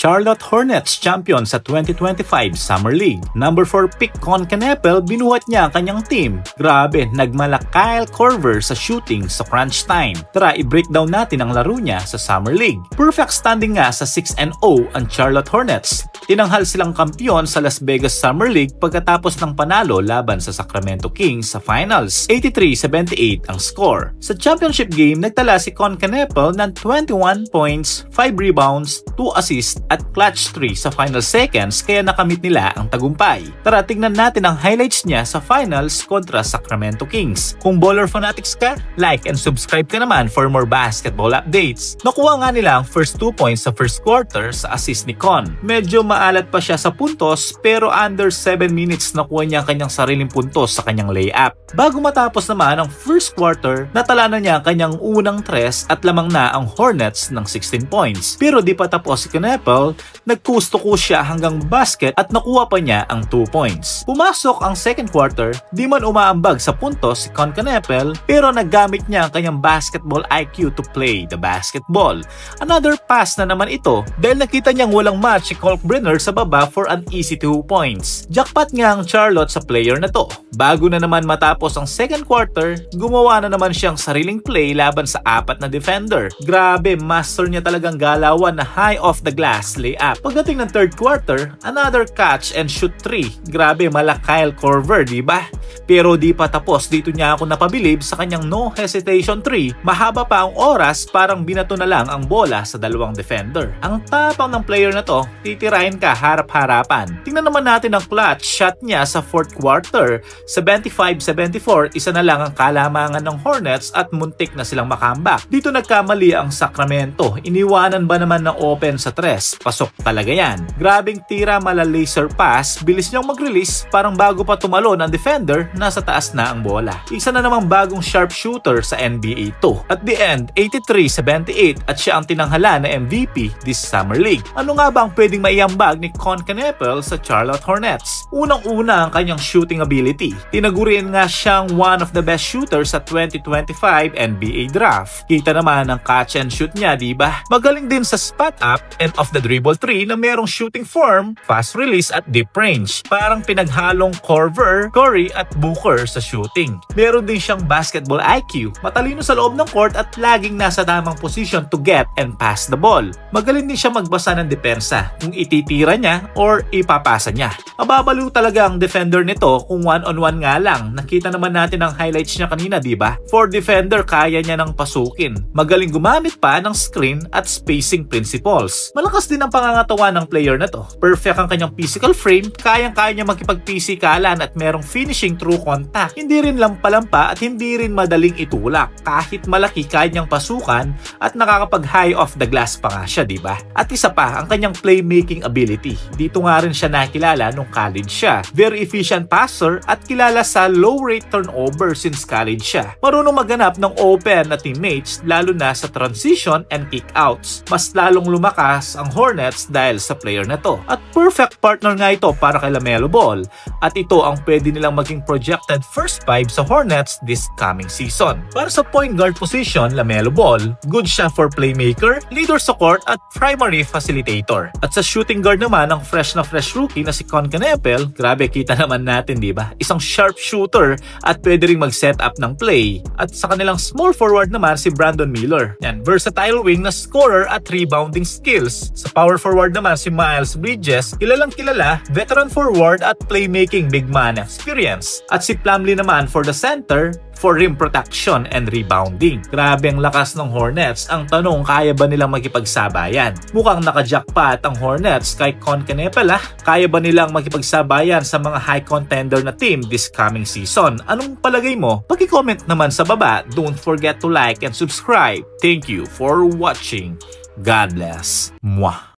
Charlotte Hornets champion sa 2025 Summer League. Number 4 pick Con Canepel, binuhat niya ang kanyang team. Grabe, nagmala Kyle Korver sa shooting sa crunch time. Tara, i-breakdown natin ang laro niya sa Summer League. Perfect standing nga sa 6-0 ang Charlotte Hornets. Tinanghal silang kampiyon sa Las Vegas Summer League pagkatapos ng panalo laban sa Sacramento Kings sa finals. 83-78 ang score. Sa championship game, nagtala si Con Canepel ng 21 points, 5 rebounds, 2 assists at clutch 3 sa final seconds kaya nakamit nila ang tagumpay. Tara, tignan natin ang highlights niya sa finals kontra Sacramento Kings. Kung baller fanatics ka, like and subscribe ka naman for more basketball updates. Nakuha nga nila ang first 2 points sa first quarter sa assist ni Con. Medyo maalat pa siya sa puntos pero under 7 minutes nakuha niya ang kanyang sariling puntos sa kanyang layup. Bago matapos naman ang first quarter, natala na niya ang kanyang unang tres at lamang na ang Hornets ng 16 points. Pero di pa tapos si Canepel, nagkusto-ko siya hanggang basket at nakuha pa niya ang 2 points. Pumasok ang second quarter, di man umaambag sa puntos si Con Canepel pero naggamit niya ang kanyang basketball IQ to play the basketball. Another pass na naman ito dahil nakita niyang walang match si Kalkbrenner sa baba for an easy 2 points. Jackpot nga ang Charlotte sa player na to. Bago na naman matapos ang second quarter, gumawa na naman siyang sariling play laban sa 4 na defender. Grabe, master niya talagang galawan na high off the glass layup. Pagdating ng third quarter, another catch and shoot 3. Grabe, mala Kyle Korver, diba? Pero di pa tapos, dito niya ako napabilib sa kanyang no hesitation 3. Mahaba pa ang oras, parang binato na lang ang bola sa dalawang defender. Ang tapang ng player na to, titirahin ka harap-harapan. Tingnan naman natin ang clutch shot niya sa fourth quarter. 75-74, isa na lang ang kalamangan ng Hornets at muntik na silang makambak. Dito nagkamali ang Sacramento. Iniwanan ba naman ng open sa tres? Pasok talaga yan. Grabing tira, mala laser pass, bilis niyang mag-release, parang bago pa tumalon ang defender, nasa taas na ang bola. Isa na namang bagong sharp shooter sa NBA to. At the end, 83-78 at siya ang tinanghalan na MVP this Summer League. Ano nga ba ang pwedeng maiambag ni Con Canepel sa Charlotte Hornets? Unang-una ang kanyang shooting ability. Tinagurian nga siyang one of the best shooters sa 2025 NBA Draft. Kita naman ang catch and shoot niya, diba? Magaling din sa spot up and off the dribble 3 na merong shooting form, fast release at deep range. Parang pinaghalong Korver, Curry at Booker sa shooting. Meron din siyang basketball IQ. Matalino sa loob ng court at laging nasa tamang position to get and pass the ball. Magaling din siya magbasa ng depensa kung ititira niya or ipapasa niya. Mababaliw talaga ang defender nito kung one-on-one nga lang. Nakita naman natin ang highlights niya kanina, diba? For defender, kaya niya nang pasukin. Magaling gumamit pa ng screen at spacing principles. Malakas din ang pangangatawan ng player na to. Perfect ang kanyang physical frame, kayang-kaya niya makipag-pisikalan at merong finishing through contact. Hindi rin lampa-lampa at hindi rin madaling itulak. Kahit malaki, kaya niyang pasukan at nakakapag-high off the glass pa nga siya, diba? At isa pa, ang kanyang playmaking ability. Dito nga rin siya nakilala nung college siya. Very efficient passer at kilala sa low rate turnover since college siya. Marunong maganap ng open na teammates lalo na sa transition and kickouts. Mas lalong lumakas ang Hornets dahil sa player na to. At perfect partner nga ito para kay LaMelo Ball. At ito ang pwede nilang maging projected first 5 sa Hornets this coming season. Para sa point guard position, LaMelo Ball, good siya for playmaker, leader sa court at primary facilitator. At sa shooting guard naman, ang fresh na fresh rookie na si Con Canepel, grabe kita naman natin, diba? Isang sharp shooter at pwede ring mag-set up ng play. At sa kanilang small forward naman si Brandon Miller. Yan, versatile wing na scorer at rebounding skills. Sa power forward naman si Miles Bridges, kilalang kilala, veteran forward at playmaking big man experience. At si Plumlee naman for the center, for rim protection and rebounding. Grabe ang lakas ng Hornets. Ang tanong, kaya ba nilang makipagsabayan? Mukhang nakajackpot ang Hornets kay Con Canepel. Kaya ba nilang makipagsabayan sa mga high contender na team this coming season? Anong palagay mo? Paki-comment naman sa baba. Don't forget to like and subscribe. Thank you for watching. God bless. Mwah!